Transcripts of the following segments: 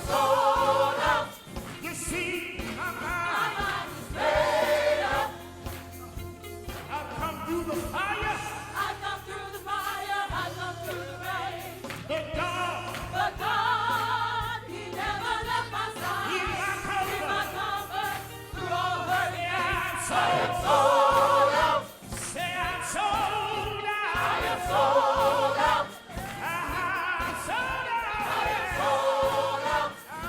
sold out. You see, My mind is made up. I've come through the fire. I've come through the fire. I've come through the rain. But God, He never left my side. He's my comfort. He's my comfort through all hurt and pain. I am sold out. Say I'm sold out. I am sold out. I'm sold out. I am sold out. I'm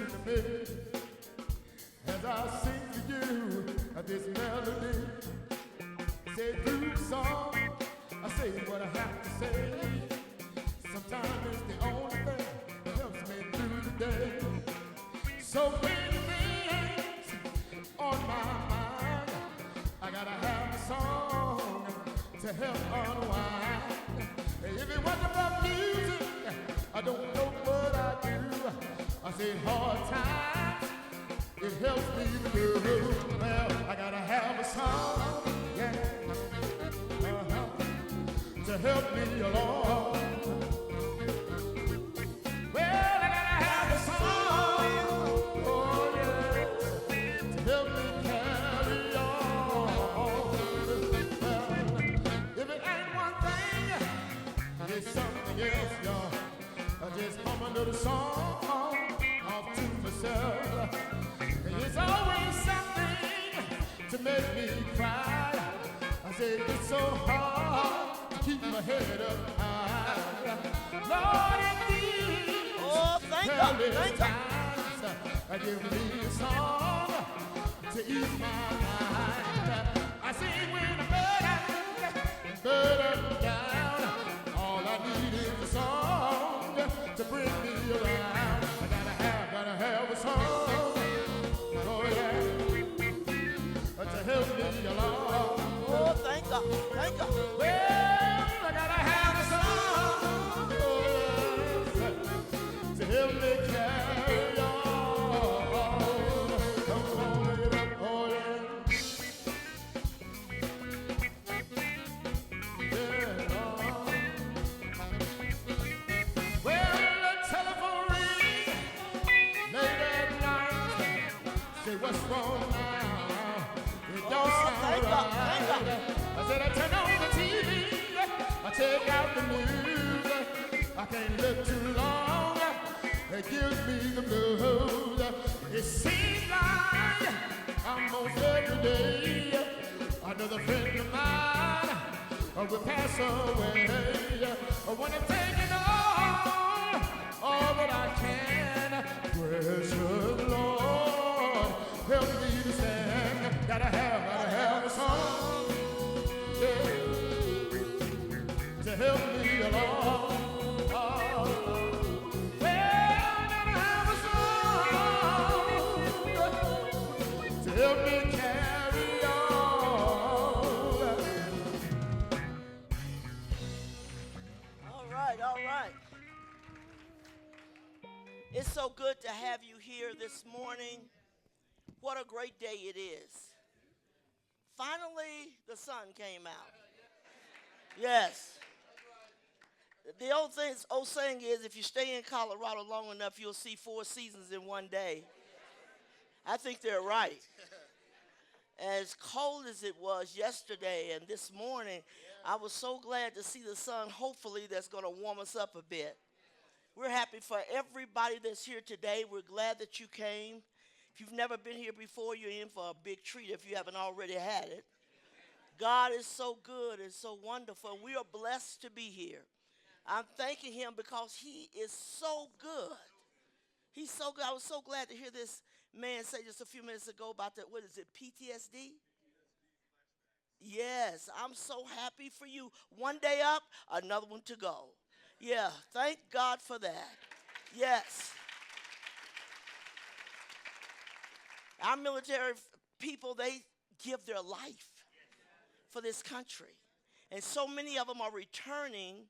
listen to me as I sing to you this melody. Say through the song, I say what I have to say. Sometimes it's the only thing that helps me through the day. So many things on my mind, I gotta have a song to help unwind. If it wasn't about music, I don't know what I do. I say hard times, it helps me through. Well, I gotta have a song, yeah, to help me along. Well, I gotta have a song, oh yeah, to help me carry on. Well, if it ain't one thing, it's something else, y'all. I just hum a little song off to myself. It's always something to make me cry. I said it's so hard to keep my head up high. Lord, indeed, thank God, thank God. I give me a song to ease my mind. I say when I'm burdened down, all I need is a song to bring me around. I gotta have a song, oh yeah, to help me along. Oh, thank God, thank God. Well, I gotta have a song, oh yes, to help me carry on. Come on, it up, oh yeah. Yeah, well, the telephone ring late at night. Say what's wrong now? It don't sound thank God, right. thank God. I said I turn on the TV, I check out the news. I can't look too long, it gives me the blues. It seems like almost every day another friend of mine will pass away. When I'm taking all that I can, precious Lord, help me to stand. Gotta have a song, yeah, to help me along. Oh, well, gotta have a song to help me carry on. All right, all right. It's so good to have you here this morning. What a great day it is. Finally, the sun came out. Yes. The old saying is, if you stay in Colorado long enough, you'll see 4 seasons in one day. I think they're right. As cold as it was yesterday and this morning, I was so glad to see the sun. Hopefully, that's going to warm us up a bit. We're happy for everybody that's here today. We're glad that you came. If you've never been here before, you're in for a big treat if you haven't already had it. God is so good and so wonderful. We are blessed to be here. I'm thanking him because he is so good. He's so good. I was so glad to hear this man say just a few minutes ago about that, what is it, PTSD? Yes, I'm so happy for you. One day up, another one to go. Yeah, thank God for that. Yes. Our military people, they give their life for this country. And so many of them are returning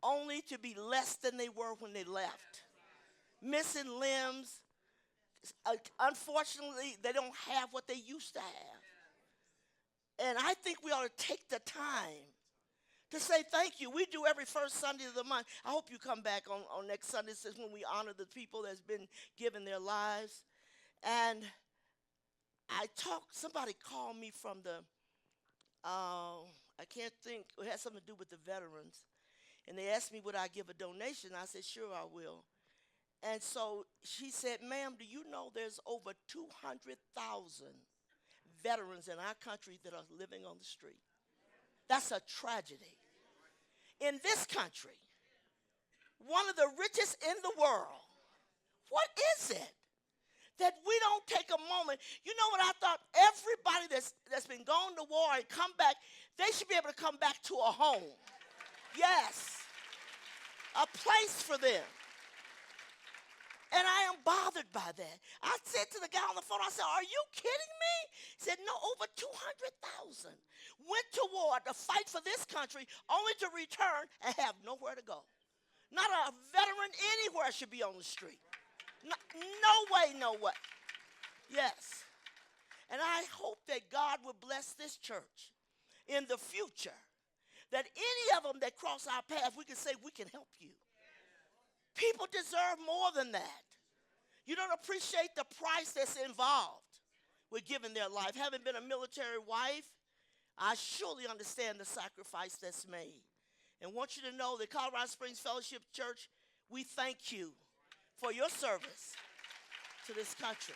only to be less than they were when they left. Missing limbs. Unfortunately, they don't have what they used to have. And I think we ought to take the time to say thank you. We do every first Sunday of the month. I hope you come back on next Sunday, since when we honor the people that's been given their lives. And somebody called me from I can't think, it had something to do with the veterans. And they asked me would I give a donation. I said, sure, I will. And so she said, ma'am, do you know there's over 200,000 veterans in our country that are living on the street? That's a tragedy. In this country, one of the richest in the world, What is it that we don't take a moment? You know what I thought? Everybody that's been gone to war and come back, they should be able to come back to a home. Yes. A place for them. And I am bothered by that. I said to the guy on the phone, I said, are you kidding me? He said, no, over 200,000 went to war to fight for this country only to return and have nowhere to go. Not a veteran anywhere should be on the street. No way, no way. Yes. And I hope that God will bless this church in the future, that any of them that cross our path, we can say we can help you. People deserve more than that. You don't appreciate the price that's involved with giving their life. Having been a military wife, I surely understand the sacrifice that's made. And want you to know that Colorado Springs Fellowship Church, we thank you for your service to this country.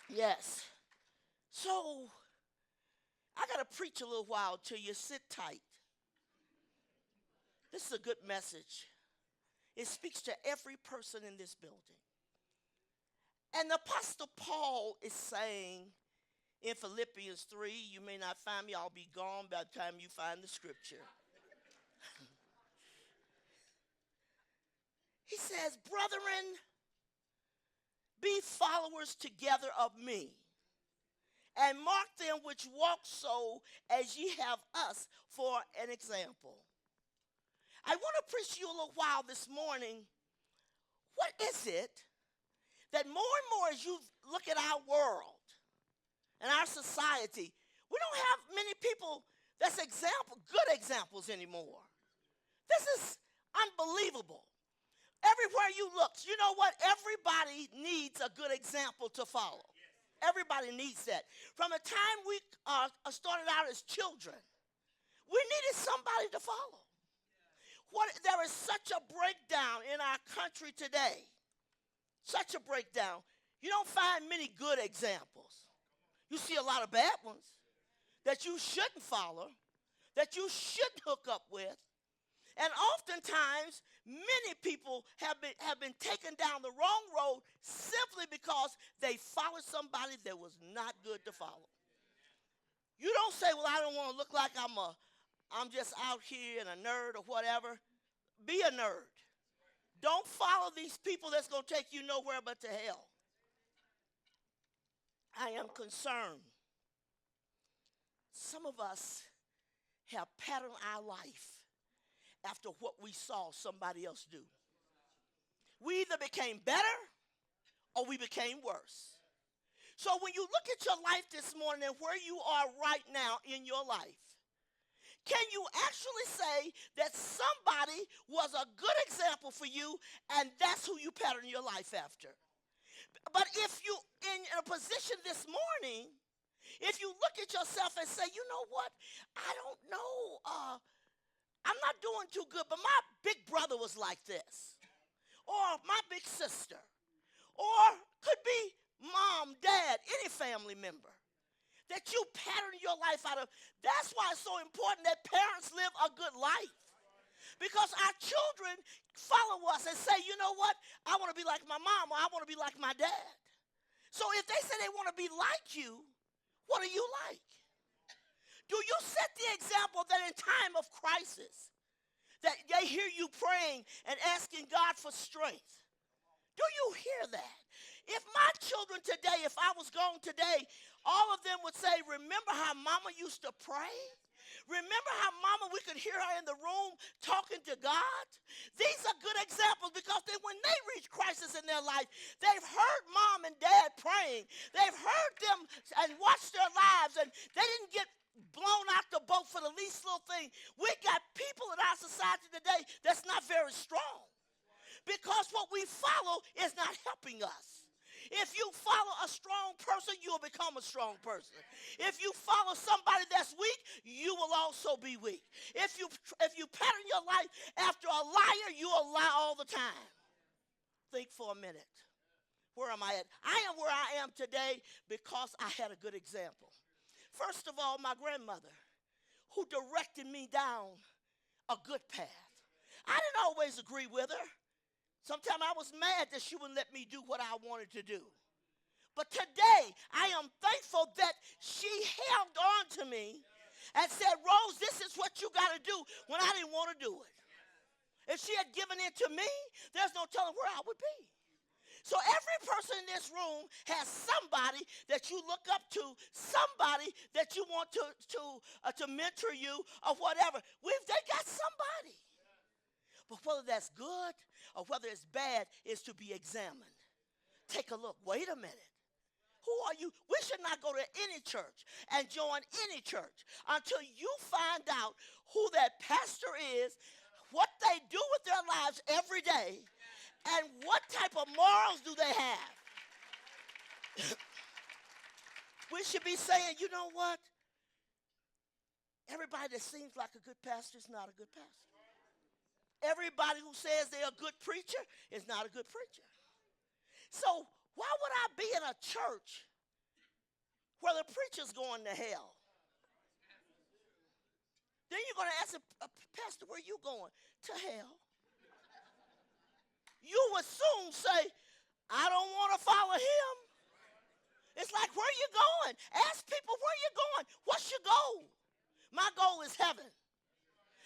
Yes. So, I got to preach a little while to you. Sit tight. This is a good message. It speaks to every person in this building. And the Apostle Paul is saying in Philippians 3, you may not find me, I'll be gone by the time you find the scripture. He says, brethren, be followers together of me, and mark them which walk so as ye have us for an example. I want to preach to you a little while this morning. What is it that more and more as you look at our world and our society, we don't have many people that's good examples anymore. This is unbelievable. Everywhere you look, you know what? Everybody needs a good example to follow. Everybody needs that. From the time we started out as children, we needed somebody to follow. There is such a breakdown in our country today. Such a breakdown. You don't find many good examples. You see a lot of bad ones that you shouldn't follow, that you shouldn't hook up with. And oftentimes, many people have been taken down the wrong road simply because they followed somebody that was not good to follow. You don't say, well, I don't want to look like I'm just out here and a nerd or whatever. Be a nerd. Don't follow these people that's going to take you nowhere but to hell. I am concerned. Some of us have patterned our life after what we saw somebody else do. We either became better or we became worse. So when you look at your life this morning and where you are right now in your life, can you actually say that somebody was a good example for you and that's who you pattern your life after? But if you in a position this morning, if you look at yourself and say, you know what, I don't know, I'm not doing too good, but my big brother was like this, or my big sister, or could be mom, dad, any family member that you pattern your life out of. That's why it's so important that parents live a good life. Because our children follow us and say, you know what, I want to be like my mom, or I want to be like my dad. So if they say they want to be like you, what are you like? Do you set the example that in time of crisis, that they hear you praying and asking God for strength? Do you hear that? If my children today, if I was gone today, all of them would say, remember how mama used to pray? Remember how mama, we could hear her in the room talking to God? These are good examples because when they reach crisis in their life, they've heard mom and dad praying. They've heard them and watched their lives, and they didn't get blown out the boat for the least little thing. We got people in our society today that's not very strong because what we follow is not helping us. If you follow a strong person, you'll become a strong person. If you follow somebody that's weak, you will also be weak. If you pattern your life after a liar, you will lie all the time. Think for a minute. Where am I at? I am where I am today because I had a good example. First of all, my grandmother, who directed me down a good path. I didn't always agree with her. Sometimes I was mad that she wouldn't let me do what I wanted to do. But today, I am thankful that she held on to me and said, Rose, this is what you got to do when I didn't want to do it. If she had given it to me, there's no telling where I would be. So every person in this room has somebody that you look up to, somebody that you want to mentor you or whatever. They got somebody. But whether that's good or whether it's bad is to be examined. Take a look. Wait a minute. Who are you? We should not go to any church and join any church until you find out who that pastor is, what they do with their lives every day, and what type of morals do they have. We should be saying, you know what? Everybody that seems like a good pastor is not a good pastor. Everybody who says they're a good preacher is not a good preacher. So why would I be in a church where the preacher's going to hell? Then you're going to ask a pastor, where you going? To hell. You would soon say, I don't want to follow him. It's like, where you going? Ask people, where you going? What's your goal? My goal is heaven.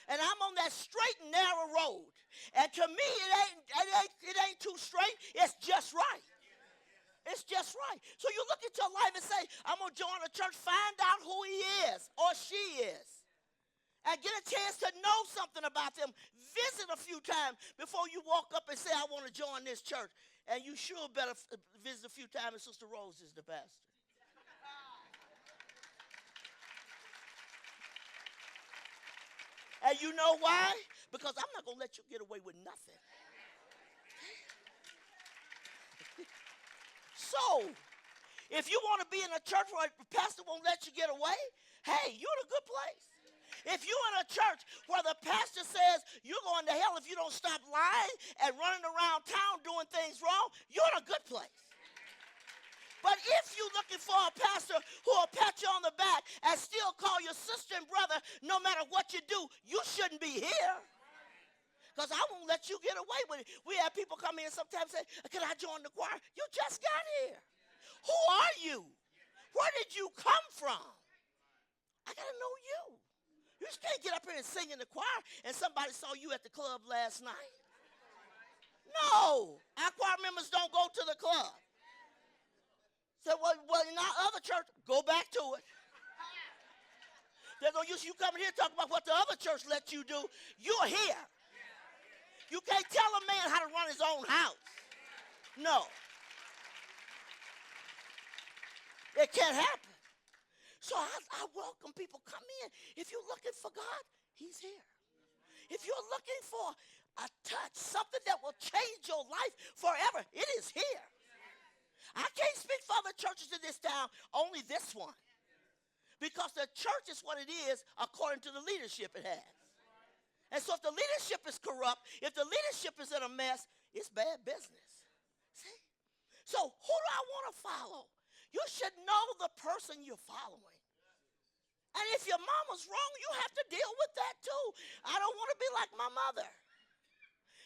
And I'm on that straight and narrow road. And to me, it ain't too straight. It's just right. It's just right. So you look at your life and say, I'm going to join a church, find out who he is or she is. And get a chance to know something about them. Visit a few times before you walk up and say, I want to join this church. And you sure better visit a few times and Sister Rose is the pastor. And you know why? Because I'm not going to let you get away with nothing. So, if you want to be in a church where the pastor won't let you get away, hey, you're in a good place. If you're in a church where the pastor says you're going to hell if you don't stop lying and running around town doing things wrong, you're in a good place. But if you're looking for a pastor who will pat you on the back and still call your sister and brother no matter what you do, you shouldn't be here. Because I won't let you get away with it. We have people come in sometimes and say, can I join the choir? You just got here. Who are you? Where did you come from? I got to know you. You just can't get up here and sing in the choir and somebody saw you at the club last night. No, our choir members don't go to the club. So, well, in our other church, go back to it. There's no use you coming here talking about what the other church let you do. You're here. You can't tell a man how to run his own house. No. It can't happen. So I welcome people. Come in. If you're looking for God, he's here. If you're looking for a touch, something that will change your life forever, it is here. I can't speak for other churches in this town, only this one. Because the church is what it is according to the leadership it has. And so if the leadership is corrupt, if the leadership is in a mess, it's bad business. See? So who do I want to follow? You should know the person you're following. And if your mama's wrong, you have to deal with that too. I don't want to be like my mother.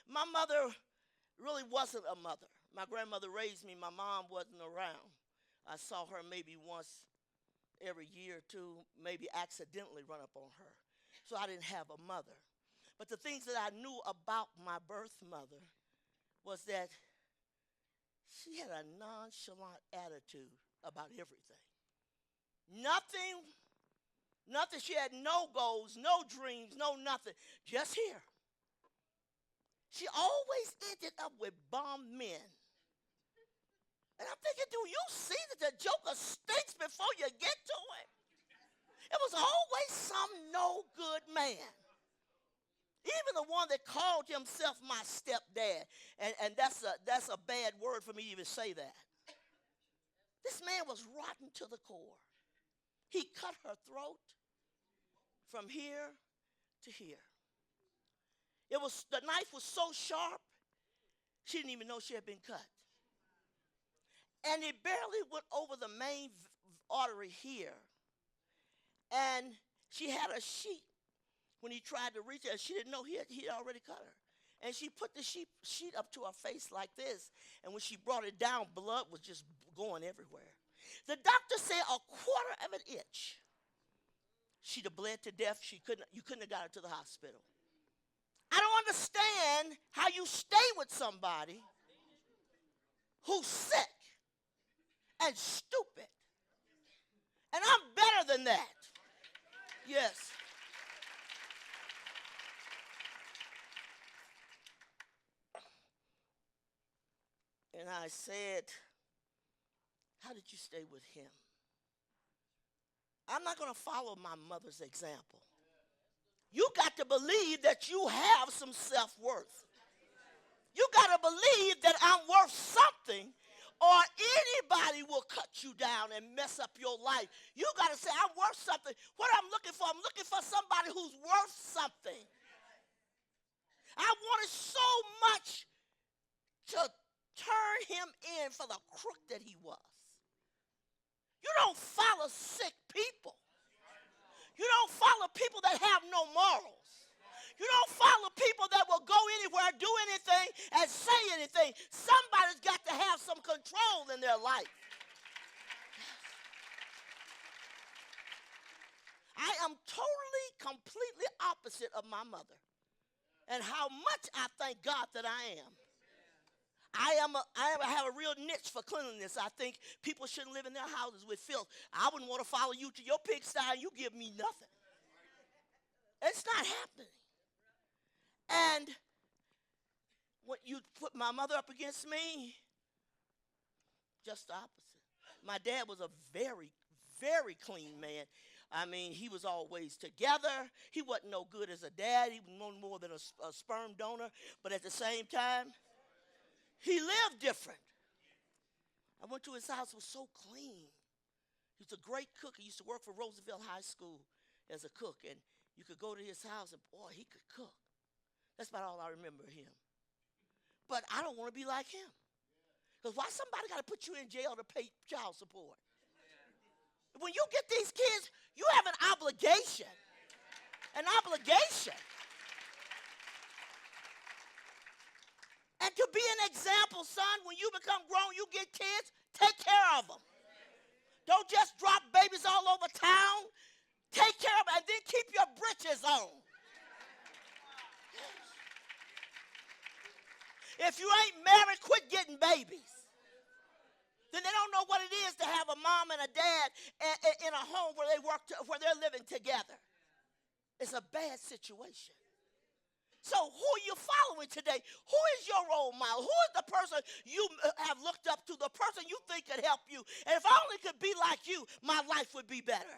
My mother really wasn't a mother. My grandmother raised me. My mom wasn't around. I saw her maybe once every year or two, maybe accidentally run up on her. So I didn't have a mother. But the things that I knew about my birth mother was that she had a nonchalant attitude about everything. Nothing, she had no goals, no dreams, no nothing, just here. She always ended up with bum men. And I'm thinking, do you see that the joker stinks before you get to it? It was always some no good man. Even the one that called himself my stepdad. And that's a bad word for me to even say that. This man was rotten to the core. He cut her throat from here to here. The knife was so sharp, she didn't even know she had been cut. And it barely went over the main artery here. And she had a sheet when he tried to reach her. She didn't know he had already cut her. And she put the sheet up to her face like this. And when she brought it down, blood was just going everywhere. The doctor said a quarter of an inch. She'd have bled to death. You couldn't have got her to the hospital. I don't understand how you stay with somebody who's sick and stupid. And I'm better than that. Yes. And I said, how did you stay with him? I'm not going to follow my mother's example. You got to believe that you have some self-worth. You got to believe that I'm worth something, or anybody will cut you down and mess up your life. You got to say, I'm worth something. What I'm looking for somebody who's worth something. I wanted so much to turn him in for the crook that he was. You don't follow sick people. You don't follow people that have no morals. You don't follow people that will go anywhere, do anything, and say anything. Somebody's got to have some control in their life. I am totally, completely opposite of my mother. And how much I thank God that I am. I have a real niche for cleanliness. I think people shouldn't live in their houses with filth. I wouldn't want to follow you to your pigsty and you give me nothing. It's not happening. And when you put my mother up against me, just the opposite. My dad was a very, very clean man. I mean, he was always together. He wasn't no good as a dad. He was no more than a sperm donor. But at the same time, he lived different. I went to his house. It was so clean. He was a great cook. He used to work for Roosevelt High School as a cook. And you could go to his house and, boy, he could cook. That's about all I remember of him. But I don't want to be like him. Because why somebody got to put you in jail to pay child support? When you get these kids, you have an obligation. An obligation. And to be an example, son, when you become grown, you get kids, take care of them. Don't just drop babies all over town. Take care of them and then keep your britches on. If you ain't married, quit getting babies. Then they don't know what it is to have a mom and a dad in a home where where they're living together. It's a bad situation. So who are you following today? Who is your role model? Who is the person you have looked up to, the person you think could help you? And if I only could be like you, my life would be better.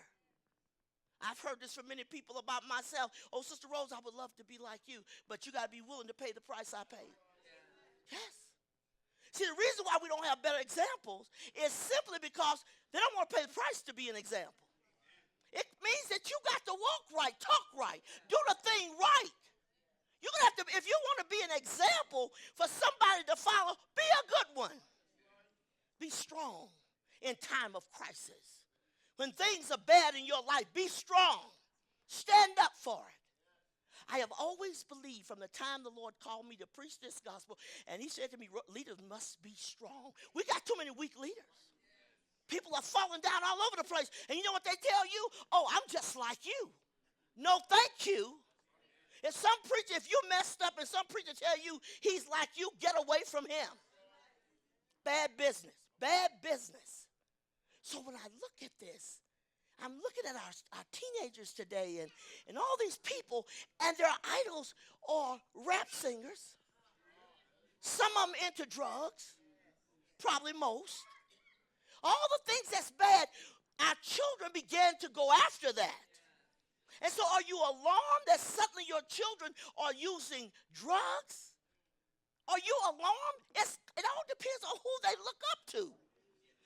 I've heard this from many people about myself. Oh, Sister Rose, I would love to be like you, but you got to be willing to pay the price I paid. Yes. See, the reason why we don't have better examples is simply because they don't want to pay the price to be an example. It means that you got to walk right, talk right, do the thing right. You're going to have to, if you want to be an example for somebody to follow, be a good one. Be strong in time of crisis. When things are bad in your life, be strong. Stand up for it. I have always believed from the time the Lord called me to preach this gospel, and he said to me, leaders must be strong. We got too many weak leaders. People are falling down all over the place. And you know what they tell you? Oh, I'm just like you. No, thank you. If you messed up and some preacher tell you he's like you, get away from him. Bad business. Bad business. So when I look at this, I'm looking at our teenagers today and all these people, and their idols are rap singers. Some of them into drugs, probably most. All the things that's bad, our children began to go after that. And so are you alarmed that suddenly your children are using drugs? Are you alarmed? It all depends on who they look up to.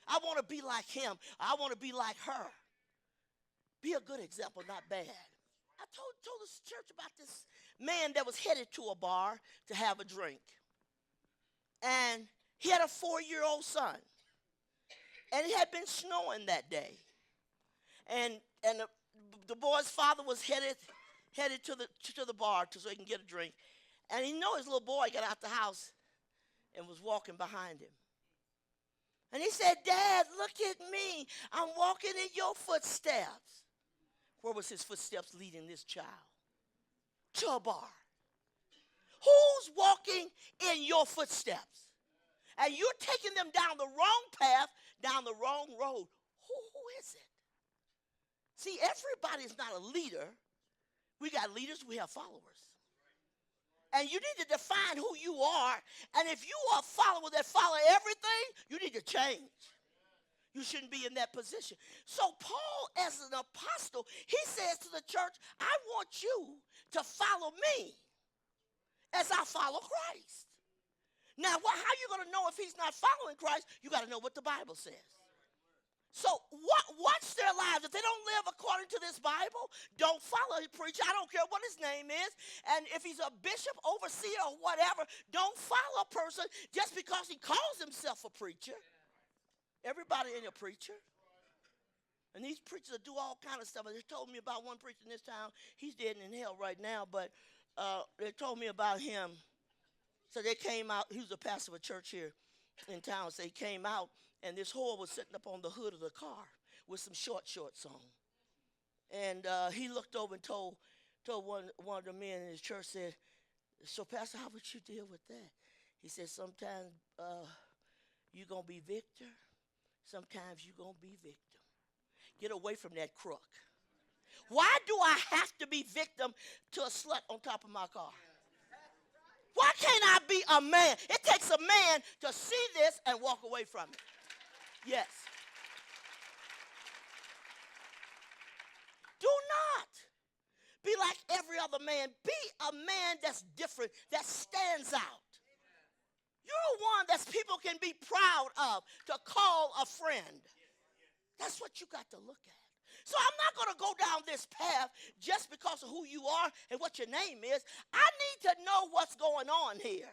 I want to be like him. I want to be like her. Be a good example, not bad. I told this church about this man that was headed to a bar to have a drink. And he had a 4-year-old son. And it had been snowing that day. And the boy's father was headed to the bar so he can get a drink. And he know his little boy got out the house and was walking behind him. And he said, Dad, look at me. I'm walking in your footsteps. Where was his footsteps leading this child? To a bar. Who's walking in your footsteps? And you're taking them down the wrong path, down the wrong road. Who is it? See, everybody's not a leader. We got leaders, we have followers. And you need to define who you are. And if you are a follower that follow everything, you need to change. You shouldn't be in that position. So Paul, as an apostle, he says to the church, I want you to follow me as I follow Christ. Now, how are you going to know if he's not following Christ? You got to know what the Bible says. So watch their lives. If they don't live according to this Bible, don't follow his preacher. I don't care what his name is. And if he's a bishop, overseer, or whatever, don't follow a person just because he calls himself a preacher. Everybody ain't a preacher. And these preachers do all kind of stuff. They told me about one preacher in this town. He's dead and in hell right now, but they told me about him. So they came out. He was a pastor of a church here in town. So he came out, and this whore was sitting up on the hood of the car with some shorts on. And he looked over and told one of the men in his church, said, so Pastor, how would you deal with that? He said, sometimes you're going to be victor. Sometimes you're going to be victim. Get away from that crook. Why do I have to be victim to a slut on top of my car? Why can't I be a man? It takes a man to see this and walk away from it. Yes. Do not be like every other man. Be a man that's different, that stands out. You're one that people can be proud of to call a friend. That's what you got to look at. So I'm not going to go down this path just because of who you are and what your name is. I need to know what's going on here.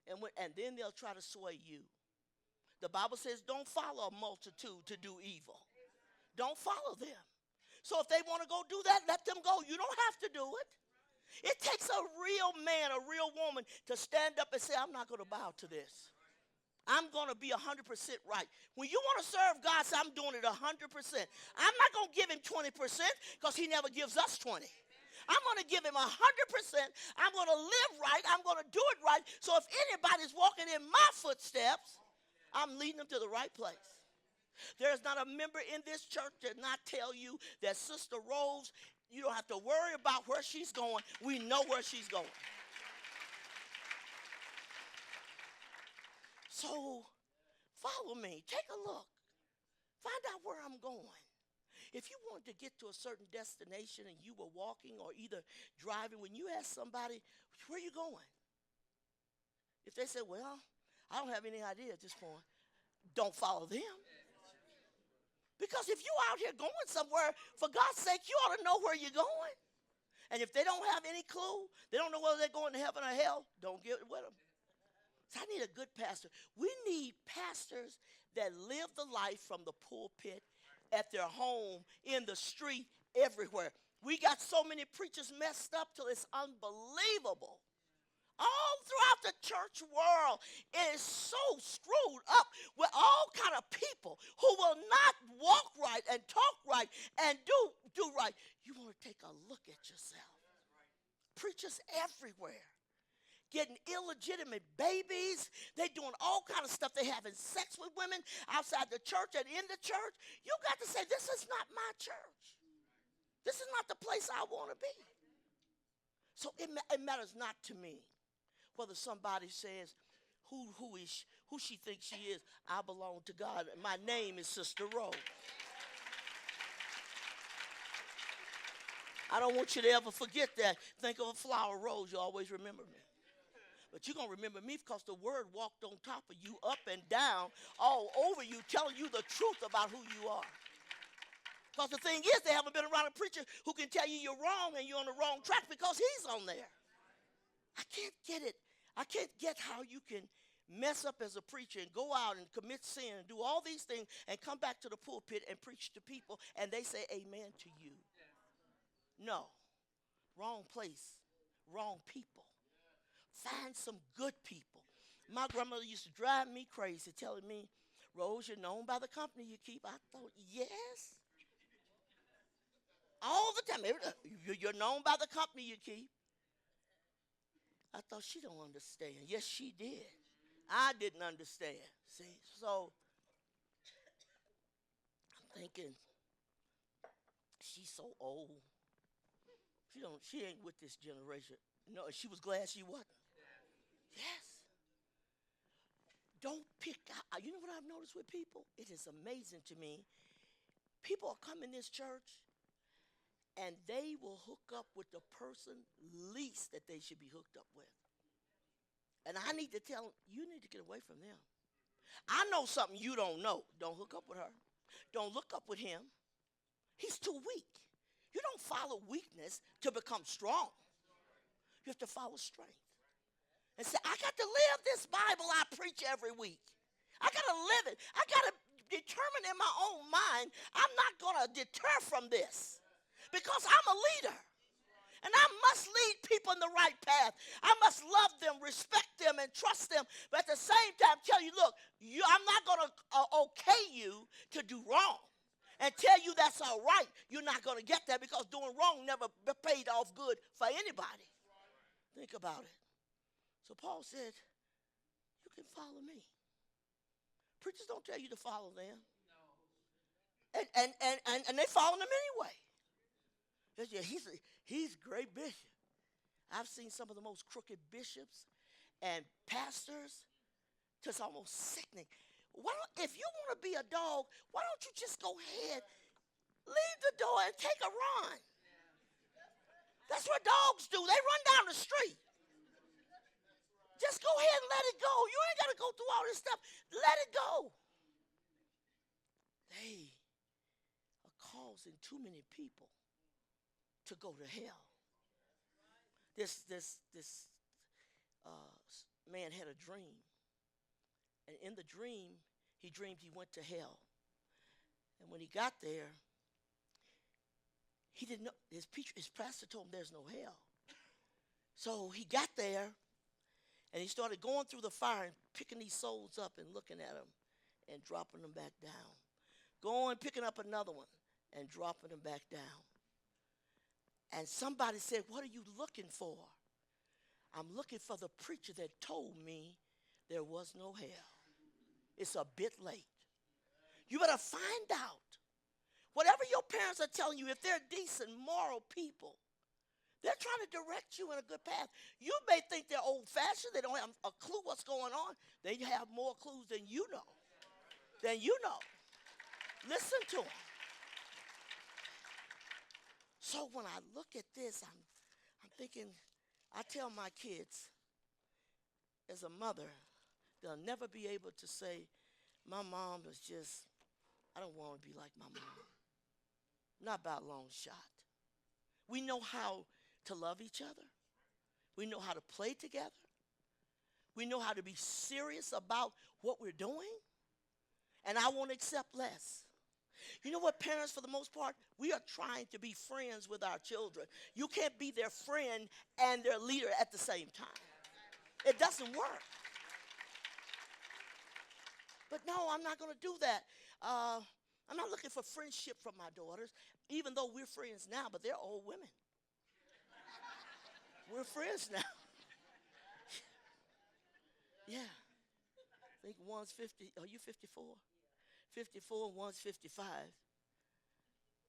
And then they'll try to sway you. The Bible says don't follow a multitude to do evil. Don't follow them. So if they want to go do that, let them go. You don't have to do it. It takes a real man, a real woman to stand up and say, I'm not going to bow to this. I'm going to be 100% right. When you want to serve God, say, I'm doing it 100%. I'm not going to give him 20% because he never gives us 20. I'm going to give him 100%. I'm going to live right. I'm going to do it right. So if anybody's walking in my footsteps, I'm leading them to the right place. There's not a member in this church that not tell you that Sister Rose, you don't have to worry about where she's going. We know where she's going. So follow me. Take a look. Find out where I'm going. If you wanted to get to a certain destination and you were walking or either driving, when you ask somebody, where are you going? If they say, well, I don't have any idea at this point, don't follow them. Because if you're out here going somewhere, for God's sake, you ought to know where you're going. And if they don't have any clue, they don't know whether they're going to heaven or hell, don't get with them. So I need a good pastor. We need pastors that live the life from the pulpit, at their home, in the street, everywhere. We got so many preachers messed up till it's unbelievable. All throughout the church world, it is so screwed up with all kind of people who will not walk right and talk right and do right. You want to take a look at yourself. Preachers everywhere. Getting illegitimate babies. They doing all kind of stuff. They having sex with women outside the church and in the church. You got to say, this is not my church. This is not the place I want to be. So it matters not to me whether somebody says who she thinks she is. I belong to God. My name is Sister Rose. I don't want you to ever forget that. Think of a flower rose. You always remember me. But you're going to remember me because the word walked on top of you, up and down, all over you, telling you the truth about who you are. Because the thing is, they haven't been around a preacher who can tell you you're wrong and you're on the wrong track because he's on there. I can't get it. I can't get how you can mess up as a preacher and go out and commit sin and do all these things and come back to the pulpit and preach to people and they say amen to you. No. Wrong place. Wrong people. Find some good people. My grandmother used to drive me crazy telling me, Rose, you're known by the company you keep. I thought, yes. All the time. You're known by the company you keep. I thought she don't understand. Yes, she did. I didn't understand. See, so I'm thinking, she's so old. She ain't with this generation. No, she was glad she wasn't. Yes. Don't pick out. You know what I've noticed with people? It is amazing to me. People are coming to this church and they will hook up with the person least that they should be hooked up with. And I need to tell them, you need to get away from them. I know something you don't know. Don't hook up with her. Don't look up with him. He's too weak. You don't follow weakness to become strong. You have to follow strength. And say, I got to live this Bible I preach every week. I got to live it. I got to determine in my own mind, I'm not going to deter from this because I'm a leader. And I must lead people in the right path. I must love them, respect them, and trust them. But at the same time, tell you, look, I'm not going to okay you to do wrong and tell you that's all right. You're not going to get that because doing wrong never paid off good for anybody. Think about it. So Paul said, you can follow me. Preachers don't tell you to follow them. And they follow them anyway. He's a great bishop. I've seen some of the most crooked bishops and pastors. Just almost sickening. If you want to be a dog, why don't you just go ahead, leave the door and take a run? That's what dogs do. They run down the street. Just go ahead and let it go. You ain't got to go through all this stuff. Let it go. They are causing too many people to go to hell. This man had a dream. And in the dream, he dreamed he went to hell. And when he got there, he didn't know. His pastor told him there's no hell. So he got there. And he started going through the fire and picking these souls up and looking at them and dropping them back down. Going, picking up another one and dropping them back down. And somebody said, what are you looking for? I'm looking for the preacher that told me there was no hell. It's a bit late. You better find out. Whatever your parents are telling you, if they're decent, moral people, they're trying to direct you in a good path. You may think they're old-fashioned. They don't have a clue what's going on. They have more clues than you know. Listen to them. So when I look at this, I'm thinking, I tell my kids, as a mother, they'll never be able to say, my mom is just, I don't want to be like my mom. Not by a long shot. We know how to love each other. We know how to play together. We know how to be serious about what we're doing. And I won't accept less. You know what, parents, for the most part, we are trying to be friends with our children. You can't be their friend and their leader at the same time. It doesn't work. But no, I'm not going to do that. I'm not looking for friendship from my daughters, even though we're friends now, but they're old women. We're friends now. Yeah. I think one's 50. Are you 54? 54, one's 55.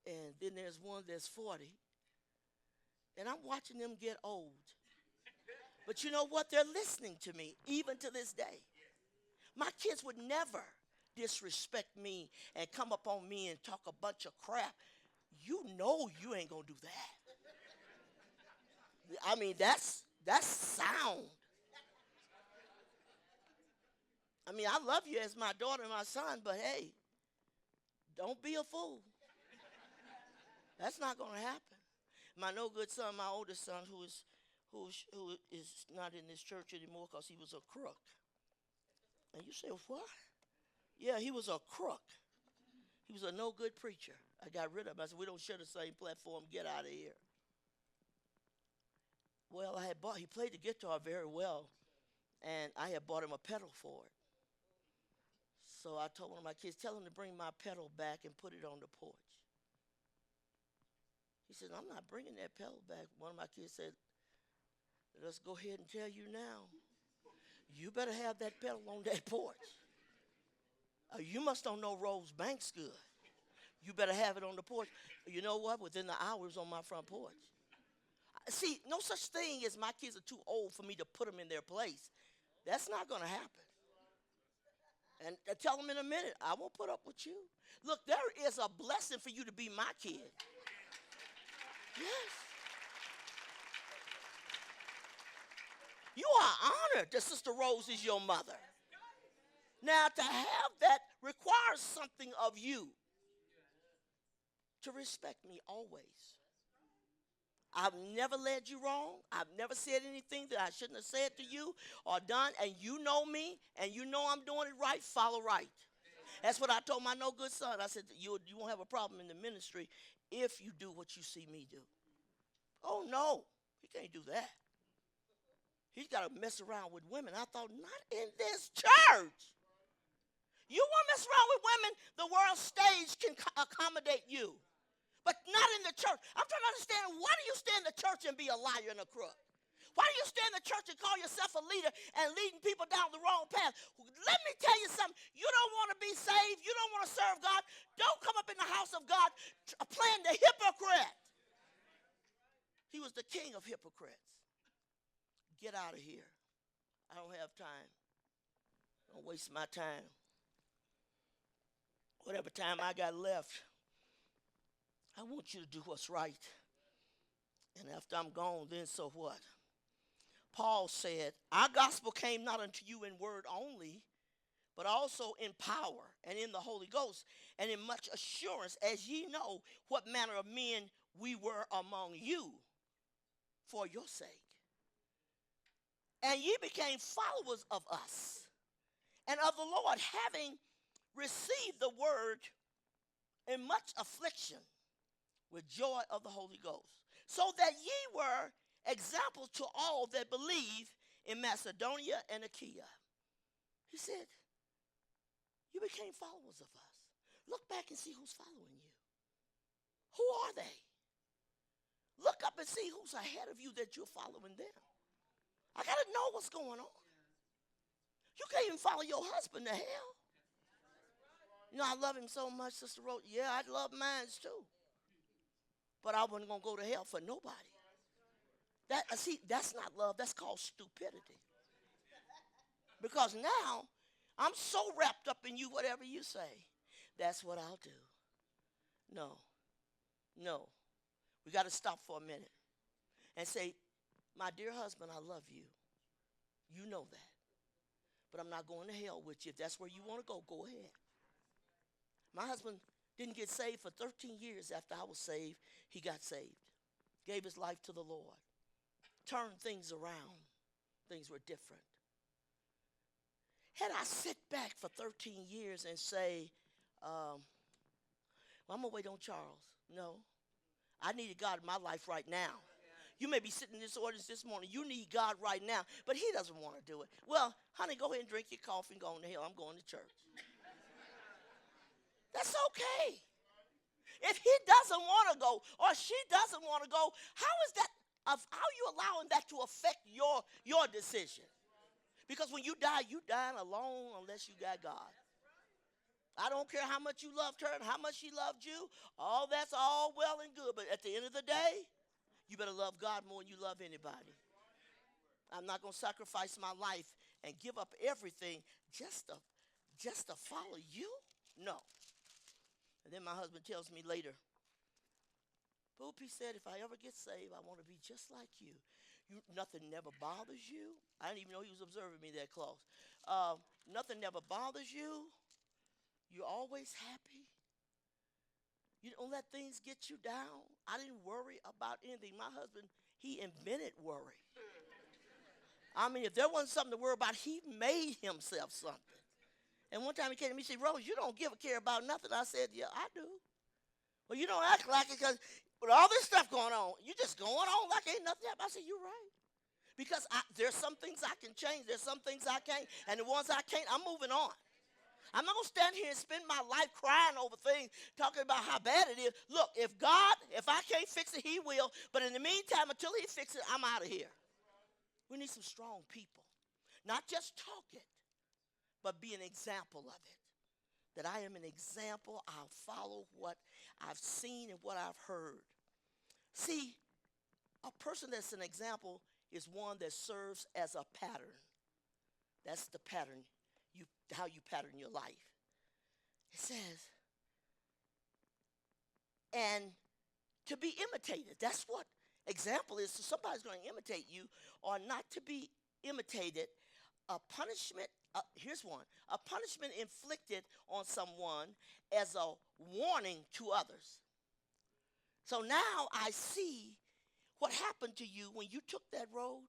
And then there's one that's 40. And I'm watching them get old. But you know what? They're listening to me, even to this day. My kids would never disrespect me and come up on me and talk a bunch of crap. You know you ain't going to do that. I mean, that's sound. I mean, I love you as my daughter and my son, but hey, don't be a fool. That's not going to happen. My no good son, my oldest son, who is not in this church anymore because he was a crook. And you say, what? Yeah, he was a crook. He was a no good preacher. I got rid of him. I said, we don't share the same platform. Get out of here. Well, he played the guitar very well, and I had bought him a pedal for it. So I told one of my kids, tell him to bring my pedal back and put it on the porch. He said, I'm not bringing that pedal back. One of my kids said, let's go ahead and tell you now. You better have that pedal on that porch. You must don't know Rose Banks good. You better have it on the porch. You know what? Within the hours on my front porch. See, no such thing as my kids are too old for me to put them in their place. That's not going to happen. And I tell them in a minute, I won't put up with you. Look, there is a blessing for you to be my kid. Yes. You are honored that Sister Rose is your mother. Now, to have that requires something of you. To respect me always. I've never led you wrong. I've never said anything that I shouldn't have said to you or done. And you know me, and you know I'm doing it right, follow right. That's what I told my no good son. I said, you won't have a problem in the ministry if you do what you see me do. Oh, no, he can't do that. He's got to mess around with women. I thought, not in this church. You want to mess around with women, the world stage can accommodate you. But not in the church. I'm trying to understand, why do you stay in the church and be a liar and a crook? Why do you stay in the church and call yourself a leader and leading people down the wrong path? Let me tell you something. You don't want to be saved. You don't want to serve God. Don't come up in the house of God playing the hypocrite. He was the king of hypocrites. Get out of here. I don't have time. Don't waste my time. Whatever time I got left, I want you to do what's right. And after I'm gone, then so what? Paul said, our gospel came not unto you in word only, but also in power and in the Holy Ghost, and in much assurance, as ye know what manner of men we were among you for your sake. And ye became followers of us and of the Lord, having received the word in much affliction with joy of the Holy Ghost, so that ye were examples to all that believe in Macedonia and Achaia. He said, you became followers of us. Look back and see who's following you. Who are they? Look up and see who's ahead of you that you're following them. I got to know what's going on. You can't even follow your husband to hell. You know, I love him so much, Sister Rose. Yeah, I love mine too. But I wasn't going to go to hell for nobody. That's not love. That's called stupidity. Because now, I'm so wrapped up in you, whatever you say, that's what I'll do. No. We got to stop for a minute and say, my dear husband, I love you. You know that. But I'm not going to hell with you. If that's where you want to go ahead. My husband didn't get saved for 13 years after I was saved. He got saved. Gave his life to the Lord. Turned things around. Things were different. Had I sit back for 13 years and say, well, I'm going to wait on Charles. No. I needed God in my life right now. You may be sitting in this audience this morning. You need God right now, but he doesn't want to do it. Well, honey, go ahead and drink your coffee and go on to hell. I'm going to church. That's okay. If he doesn't want to go or she doesn't want to go, how are you allowing that to affect your decision? Because when you die, you dying alone unless you got God. I don't care how much you loved her and how much she loved you. All that's all well and good. But at the end of the day, you better love God more than you love anybody. I'm not going to sacrifice my life and give up everything just to follow you. No. And then my husband tells me later, Boop, he said, if I ever get saved, I want to be just like you. Nothing never bothers you. I didn't even know he was observing me that close. Nothing never bothers you. You're always happy. You don't let things get you down. I didn't worry about anything. My husband, he invented worry. I mean, if there wasn't something to worry about, he made himself something. And one time he came to me and said, Rose, you don't give a care about nothing. I said, yeah, I do. Well, you don't act like it because With all this stuff going on, you just going on like ain't nothing happened. I said, you're right. Because there's some things I can change. There's some things I can't. And the ones I can't, I'm moving on. I'm not going to stand here and spend my life crying over things, talking about how bad it is. Look, if I can't fix it, he will. But in the meantime, until he fixes it, I'm out of here. We need some strong people. Not just talk it, but be an example of it. That I am an example. I'll follow what I've seen and what I've heard. See, a person that's an example is one that serves as a pattern. That's the pattern, how you pattern your life. It says, and to be imitated. That's what example is. So somebody's going to imitate you, or not to be imitated. A punishment, here's one. A punishment inflicted on someone as a warning to others. So now I see what happened to you when you took that road.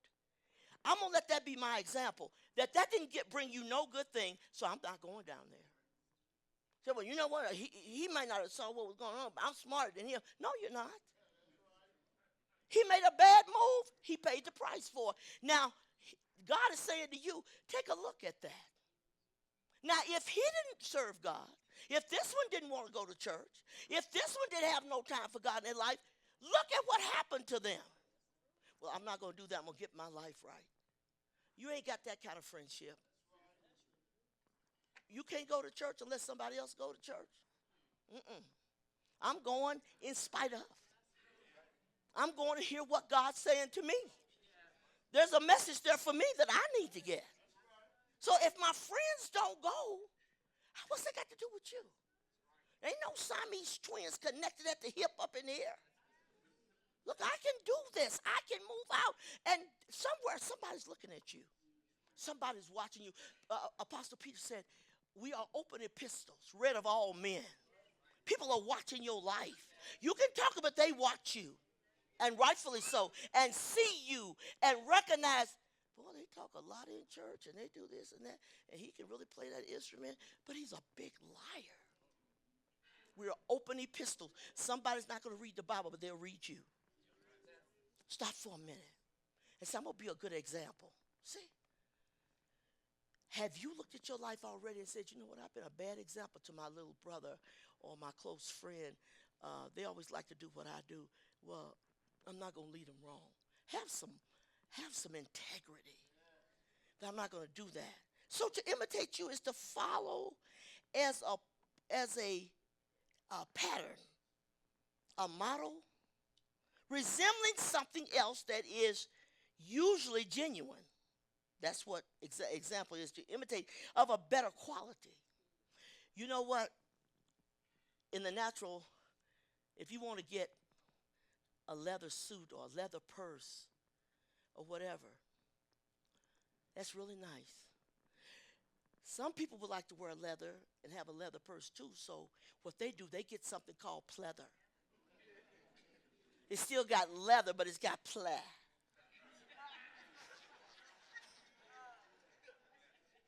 I'm going to let that be my example. That didn't bring you no good thing, so I'm not going down there. So, well, you know what? He might not have saw what was going on, but I'm smarter than him. No, you're not. He made a bad move. He paid the price for it. Now, God is saying to you, take a look at that. Now, if he didn't serve God, if this one didn't want to go to church, if this one didn't have no time for God in their life, look at what happened to them. Well, I'm not going to do that. I'm going to get my life right. You ain't got that kind of friendship. You can't go to church unless somebody else go to church. I'm going in spite of. I'm going to hear what God's saying to me. There's a message there for me that I need to get. So if my friends don't go, what's that got to do with you? Ain't no Siamese twins connected at the hip up in the air. Look, I can do this. I can move out. And somewhere, somebody's looking at you. Somebody's watching you. Apostle Peter said, we are open epistles, read of all men. People are watching your life. You can talk about they watch you, and rightfully so, and see you, and recognize, boy, they talk a lot in church, and they do this and that, and he can really play that instrument, but he's a big liar. We're open epistles. Somebody's not going to read the Bible, but they'll read you. Stop for a minute and say, I'm going to be a good example. See? Have you looked at your life already and said, you know what, I've been a bad example to my little brother or my close friend. They always like to do what I do. Well, I'm not going to lead them wrong. Have some integrity. That I'm not going to do that. So to imitate you is to follow as a pattern, a model, resembling something else that is usually genuine. That's what example is, to imitate, of a better quality. You know what? In the natural, if you want to get a leather suit or a leather purse or whatever, that's really nice. Some people would like to wear leather and have a leather purse too, so what they do, they get something called pleather. It's still got leather, but it's got plaid.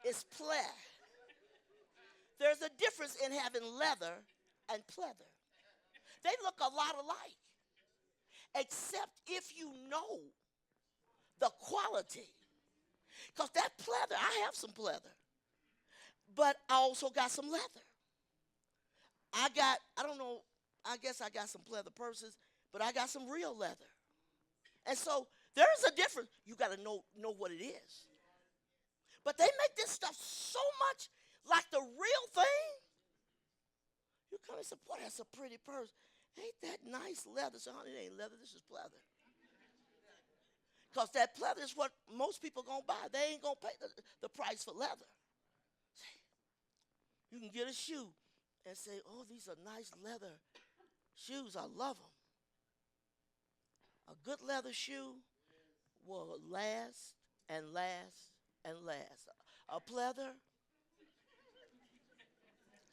It's plaid. There's a difference in having leather and pleather. They look a lot alike, except if you know the quality. Because that pleather, I have some pleather, but I also got some leather. I guess I got some pleather purses, but I got some real leather. And so there's a difference. You got to know what it is. But they make this stuff so much like the real thing. You come and say, boy, that's a pretty purse. Ain't that nice leather? So, honey, it ain't leather. This is pleather. Because that pleather is what most people going to buy. They ain't going to pay the price for leather. You can get a shoe and say, oh, these are nice leather shoes. I love them. A good leather shoe will last and last and last. A pleather,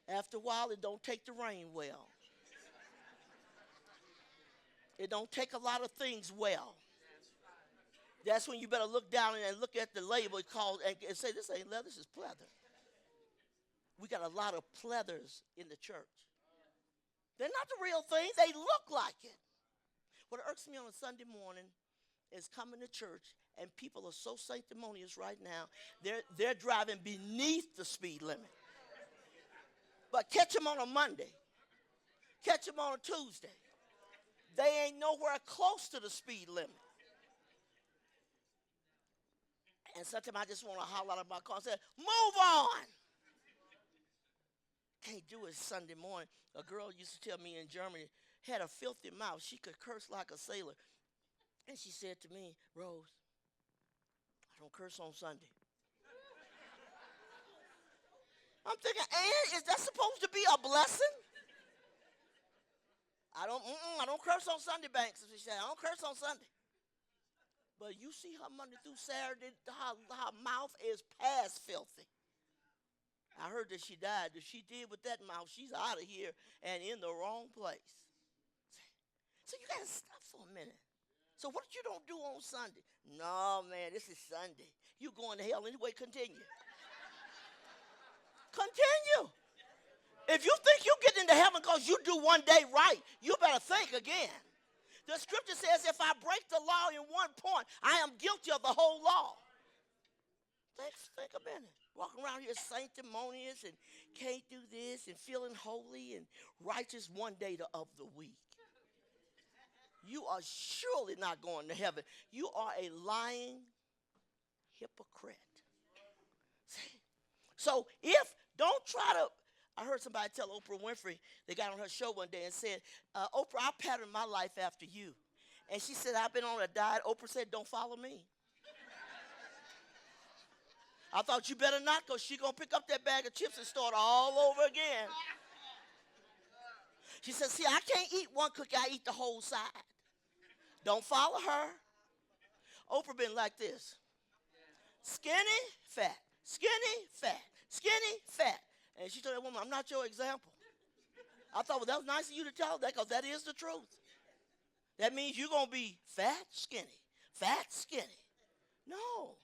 after a while, it don't take the rain well. It don't take a lot of things well. That's when you better look down and look at the label called and say, this ain't leather, this is pleather. We got a lot of pleathers in the church. They're not the real thing. They look like it. What irks me on a Sunday morning is coming to church and people are so sanctimonious right now, they're driving beneath the speed limit. But catch them on a Monday, catch them on a Tuesday. They ain't nowhere close to the speed limit. And sometimes I just want to holler out of my car and say, move on. Can't do it Sunday morning. A girl used to tell me in Germany, had a filthy mouth. She could curse like a sailor. And she said to me, Rose, I don't curse on Sunday. I'm thinking, and is that supposed to be a blessing? I don't curse on Sunday, Banks. She said, I don't curse on Sunday. But you see her Monday through Saturday, her mouth is past filthy. I heard that she died. If she did with that mouth, she's out of here and in the wrong place. So you got to stop for a minute. So what you don't do on Sunday? No, man, this is Sunday. You going to hell anyway, continue. Continue. If you think you get into heaven because you do one day right, you better think again. The scripture says if I break the law in one point, I am guilty of the whole law. Think a minute. Walking around here sanctimonious and can't do this and feeling holy and righteous one day of the week. You are surely not going to heaven. You are a lying hypocrite. So don't try to, I heard somebody tell Oprah Winfrey, they got on her show one day and said, Oprah, I patterned my life after you. And she said, I've been on a diet. Oprah said, don't follow me. I thought you better not, because she's going to pick up that bag of chips and start all over again. She said, see, I can't eat one cookie. I eat the whole side. Don't follow her. Oprah been like this. Skinny, fat. Skinny, fat. Skinny, fat. And she told that woman, I'm not your example. I thought, well, that was nice of you to tell her that, because that is the truth. That means you're going to be fat, skinny. Fat, skinny. No.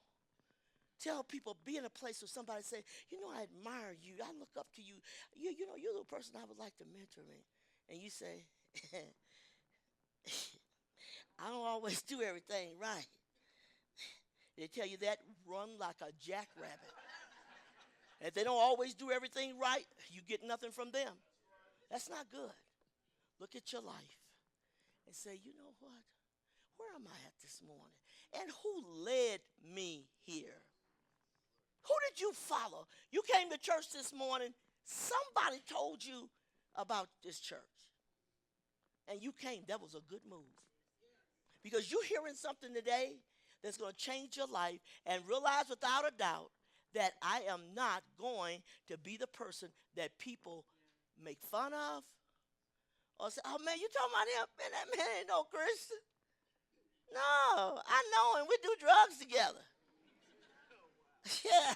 Tell people, be in a place where somebody say, you know, I admire you. I look up to you. You know, you're the person I would like to mentor me. And you say, I don't always do everything right. They tell you that, run like a jackrabbit. If they don't always do everything right, you get nothing from them. That's not good. Look at your life and say, you know what? Where am I at this morning? And who led me here? Who did you follow? You came to church this morning. Somebody told you about this church. And you came. That was a good move. Because you're hearing something today that's going to change your life, and realize without a doubt that I am not going to be the person that people make fun of or say, oh, man, you talking about him? Man, that man ain't no Christian. No, I know him. We do drugs together. Yeah,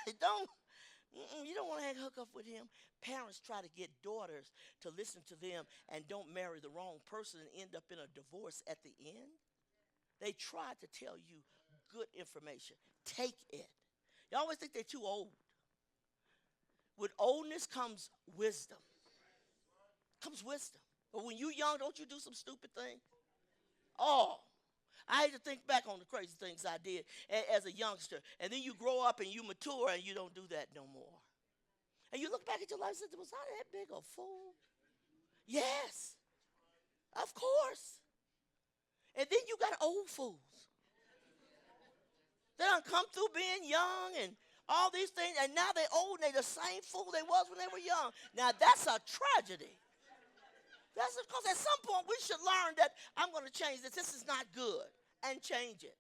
you don't want to hook up with him. Parents try to get daughters to listen to them and don't marry the wrong person and end up in a divorce at the end. They try to tell you good information. Take it. You always think they're too old. With oldness comes wisdom. Comes wisdom. But when you're young, don't you do some stupid thing? Oh, I hate to think back on the crazy things I did as a youngster. And then you grow up and you mature and you don't do that no more. And you look back at your life and say, was I that big a fool? Yes, of course. And then you got old fools. They done come through being young and all these things, and now they're old and they're the same fool they was when they were young. Now that's a tragedy. That's because at some point we should learn that I'm going to change this. This is not good. And change it.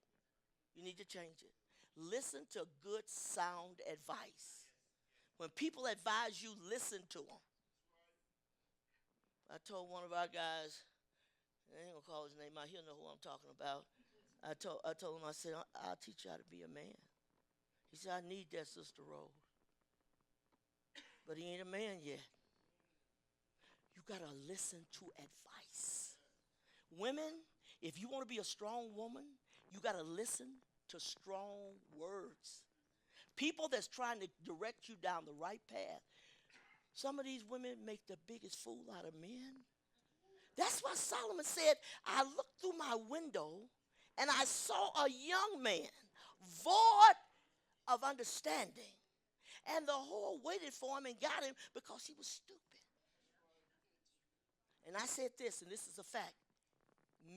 You need to change it. Listen to good, sound advice. When people advise you, listen to them. I told one of our guys, I ain't going to call his name out, he'll know who I'm talking about. I told him, I said, I'll teach you how to be a man. He said, I need that, Sister Rose. But he ain't a man yet. You got to listen to advice. Women, if you want to be a strong woman, you got to listen to strong words. People that's trying to direct you down the right path. Some of these women make the biggest fool out of men. That's why Solomon said, I looked through my window and I saw a young man void of understanding. And the whore waited for him and got him because he was stupid. And I said this, and this is a fact.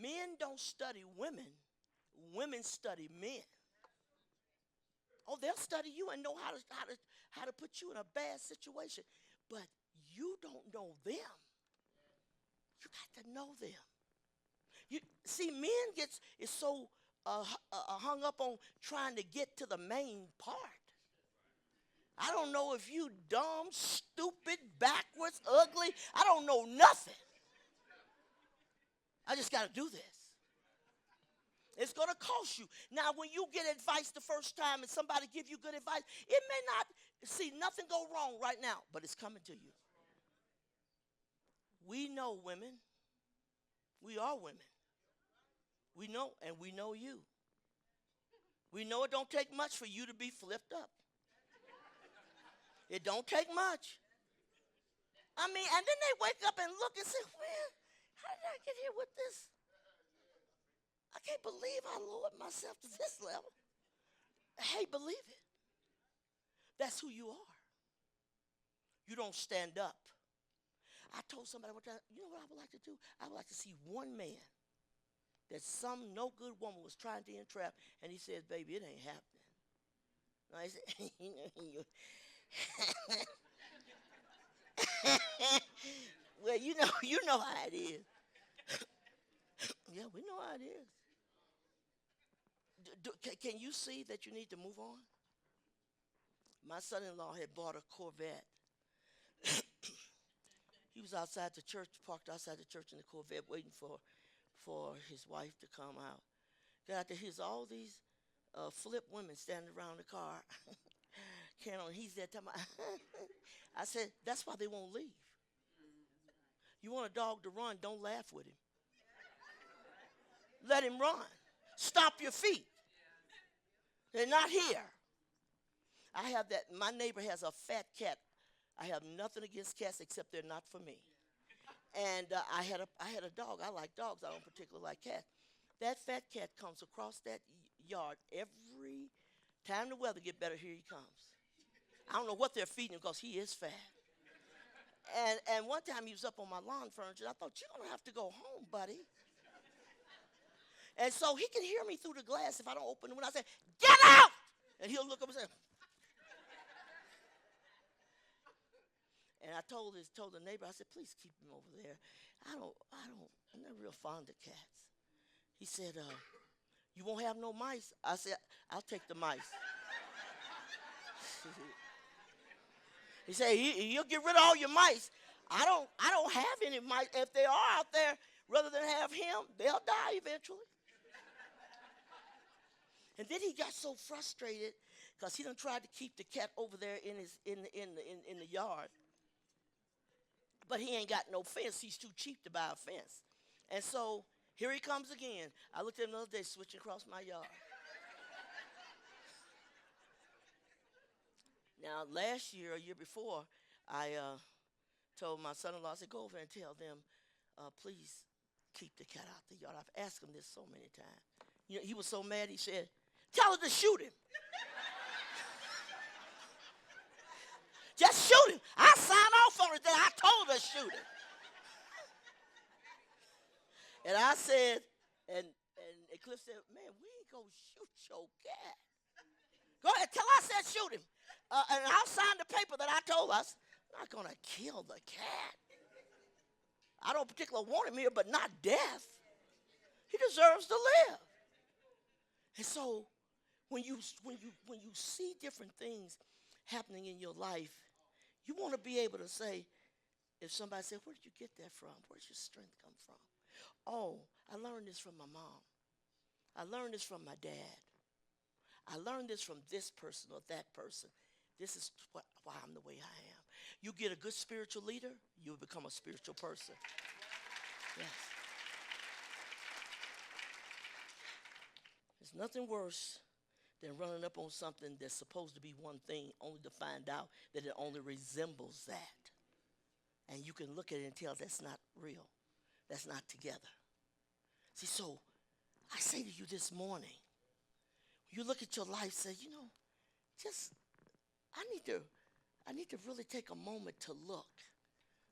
Men don't study women. Women study men. Oh, they'll study you and know how to put you in a bad situation. But you don't know them. You got to know them. You see, men is so hung up on trying to get to the main part. I don't know if you dumb, stupid, backwards, ugly. I don't know nothing. I just got to do this. It's going to cost you. Now, when you get advice the first time and somebody give you good advice, it may not see nothing go wrong right now, but it's coming to you. We know women. We are women. We know, and we know you. We know it don't take much for you to be flipped up. It don't take much. I mean, and then they wake up and look and say, well, how did I get here with this? I can't believe I lowered myself to this level. Hey, believe it. That's who you are. You don't stand up. I told somebody one time, you know what I would like to do? I would like to see one man that some no good woman was trying to entrap, and he says, baby, it ain't happening. No, I said, well, you know how it is. Yeah, we know how it is. Can you see that you need to move on? My son-in-law had bought a Corvette. He was outside the church, parked outside the church in the Corvette, waiting for his wife to come out. Got out there, here's all these flip women standing around the car. He's there talking about, I said, that's why they won't leave. You want a dog to run, don't laugh with him. Let him run. Stomp your feet. They're not here. I have that. My neighbor has a fat cat. I have nothing against cats except they're not for me. And I had a dog. I like dogs. I don't particularly like cats. That fat cat comes across that yard every time the weather get better. Here he comes. I don't know what they're feeding him because he is fat. And one time he was up on my lawn furniture. I thought, you're going to have to go home, buddy. And so he can hear me through the glass if I don't open the window. I say, get out! And he'll look up and say, and I told the neighbor, I said, please keep him over there. I'm not real fond of cats. He said, you won't have no mice? I said, I'll take the mice. He said, you'll get rid of all your mice. I don't have any mice. If they are out there, rather than have him, they'll die eventually. And then he got so frustrated because he done tried to keep the cat over there in the yard. But he ain't got no fence. He's too cheap to buy a fence. And so here he comes again. I looked at him the other day switching across my yard. Now, last year, a year before, I told my son-in-law, I said, go over and tell them, please keep the cat out the yard. I've asked him this so many times. You know, he was so mad, he said, tell her to shoot him. Just shoot him. I signed off on it that I told her to shoot him. And I said, and Cliff said, man, we ain't going to shoot your cat. Go ahead, tell her I said shoot him. And I'll sign the paper that I told us. I'm not going to kill the cat. I don't particularly want him here, but not death. He deserves to live. And so when you see different things happening in your life, you want to be able to say, if somebody said, where did you get that from? Where does your strength come from? Oh, I learned this from my mom. I learned this from my dad. I learned this from this person or that person. This is why I'm the way I am. You get a good spiritual leader, you'll become a spiritual person. Yes. There's nothing worse than running up on something that's supposed to be one thing, only to find out that it only resembles that. And you can look at it and tell that's not real. that's not together. See, so I say to you this morning, when you look at your life, say, just I need to really take a moment to look,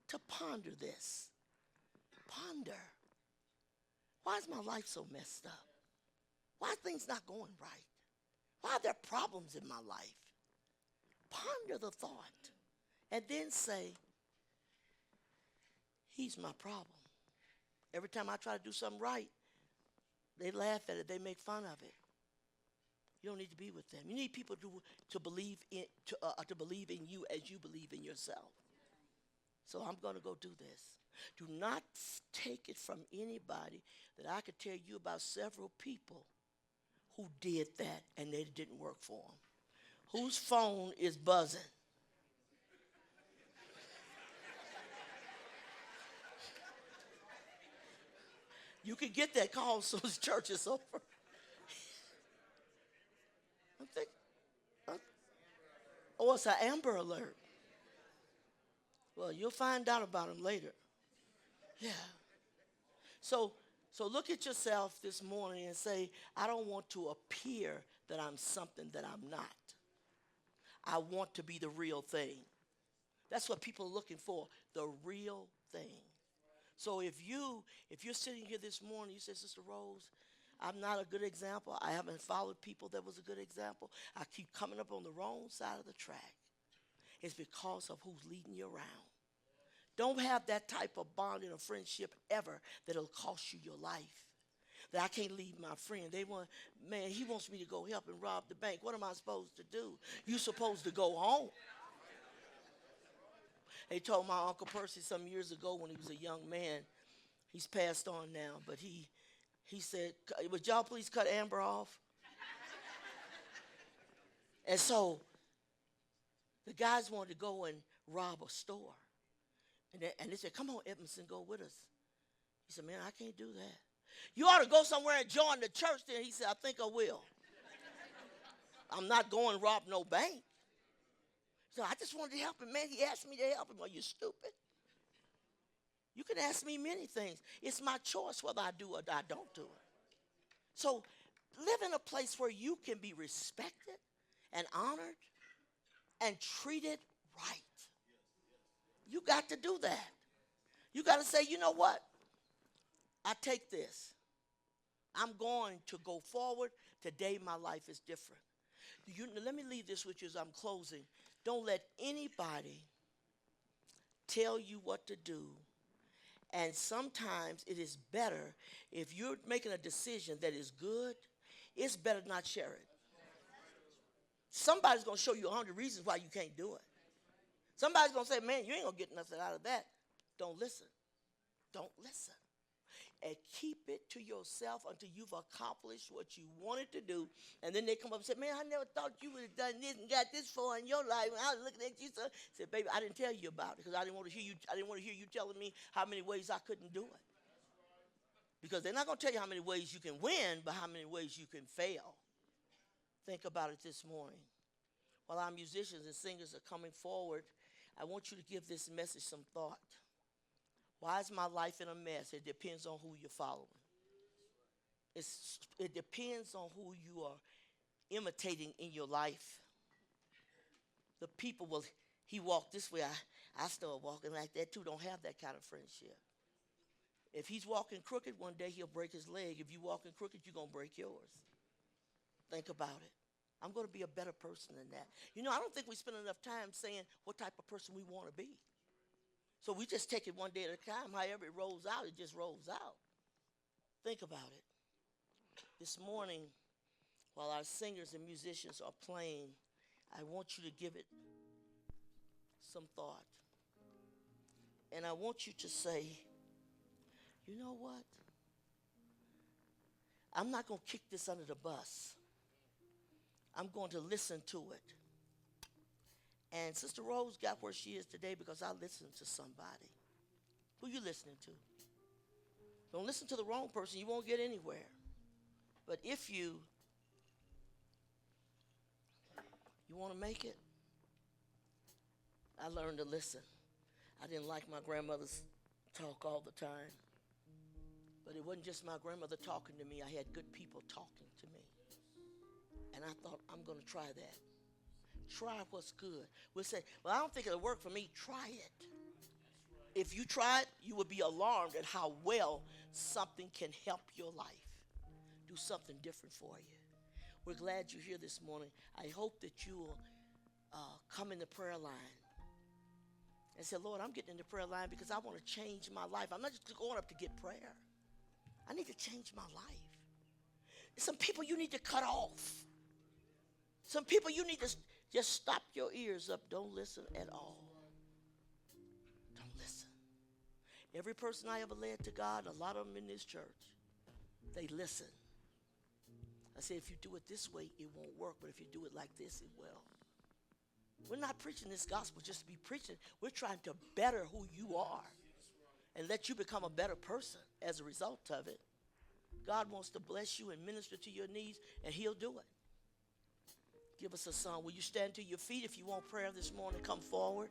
to ponder this. Ponder. Why is my life so messed up? Why are things not going right? Why are there problems in my life? Ponder the thought and then say, he's my problem. Every time I try to do something right, they laugh at it. They make fun of it. You don't need to be with them. You need people to believe in you as you believe in yourself. So I'm going to go do this. Do not take it from anybody that I could tell you about several people who did that and it didn't work for them. Whose phone is buzzing? You can get that call so the church is over. I'm thinking, oh, it's an Amber Alert. Well, you'll find out about them later. Yeah. So look at yourself this morning and say, I don't want to appear that I'm something that I'm not. I want to be the real thing. That's what people are looking for, the real thing. So if you're sitting here this morning, you say, Sister Rose, I'm not a good example. I haven't followed people that was a good example. I keep coming up on the wrong side of the track. It's because of who's leading you around. Don't have that type of bond in a friendship ever that'll cost you your life. That I can't leave my friend. He wants me to go help and rob the bank. What am I supposed to do? You're supposed to go home. They told my Uncle Percy some years ago when he was a young man, he's passed on now, but he said, would y'all please cut Amber off? And so the guys wanted to go and rob a store. And they said, come on, Edmondson, go with us. He said, man, I can't do that. You ought to go somewhere and join the church then. He said, I think I will. I'm not going to rob no bank. So I just wanted to help him. Man, he asked me to help him. Are you stupid? You can ask me many things. It's my choice whether I do or I don't do it. So live in a place where you can be respected and honored and treated right. You got to do that. You got to say, you know what? I take this. I'm going to go forward. Today my life is different. Let me leave this with you as I'm closing. Don't let anybody tell you what to do. And sometimes it is better if you're making a decision that is good, it's better not share it. Somebody's going to show you 100 reasons why you can't do it. Somebody's going to say, man, you ain't going to get nothing out of that. Don't listen. Don't listen. And keep it to yourself until you've accomplished what you wanted to do. And then they come up and say, man, I never thought you would have done this and got this far in your life. And I was looking at you, so I said, baby, I didn't tell you about it because I didn't want to hear you telling me how many ways I couldn't do it. Because they're not going to tell you how many ways you can win, but how many ways you can fail. Think about it this morning. While our musicians and singers are coming forward, I want you to give this message some thought. Why is my life in a mess? It depends on who you're following. It depends on who you are imitating in your life. The people he walked this way, I start walking like that too. Don't have that kind of friendship. If he's walking crooked, one day he'll break his leg. If you walking crooked, you're going to break yours. Think about it. I'm going to be a better person than that. I don't think we spend enough time saying what type of person we want to be. So we just take it one day at a time. However it rolls out, it just rolls out. Think about it. This morning, while our singers and musicians are playing, I want you to give it some thought. And I want you to say, you know what? I'm not going to kick this under the bus. I'm going to listen to it. And Sister Rose got where she is today because I listened to somebody. Who you listening to? Don't listen to the wrong person. You won't get anywhere. But if you want to make it, I learned to listen. I didn't like my grandmother's talk all the time. But it wasn't just my grandmother talking to me. I had good people talking to me. And I thought, I'm going to try that. Try what's good. We'll say, well, I don't think it'll work for me. Try it. If you try it, you will be alarmed at how well something can help your life. Do something different for you. We're glad you're here this morning. I hope that you will come in the prayer line and say, Lord, I'm getting in the prayer line because I want to change my life. I'm not just going up to get prayer. I need to change my life. Some people you need to cut off. Some people you need to just stop your ears up. Don't listen at all. Don't listen. Every person I ever led to God, a lot of them in this church, they listen. I say, if you do it this way, it won't work. But if you do it like this, it will. We're not preaching this gospel just to be preaching. We're trying to better who you are and let you become a better person as a result of it. God wants to bless you and minister to your needs, and he'll do it. Give us a song. Will you stand to your feet if you want prayer this morning? Come forward.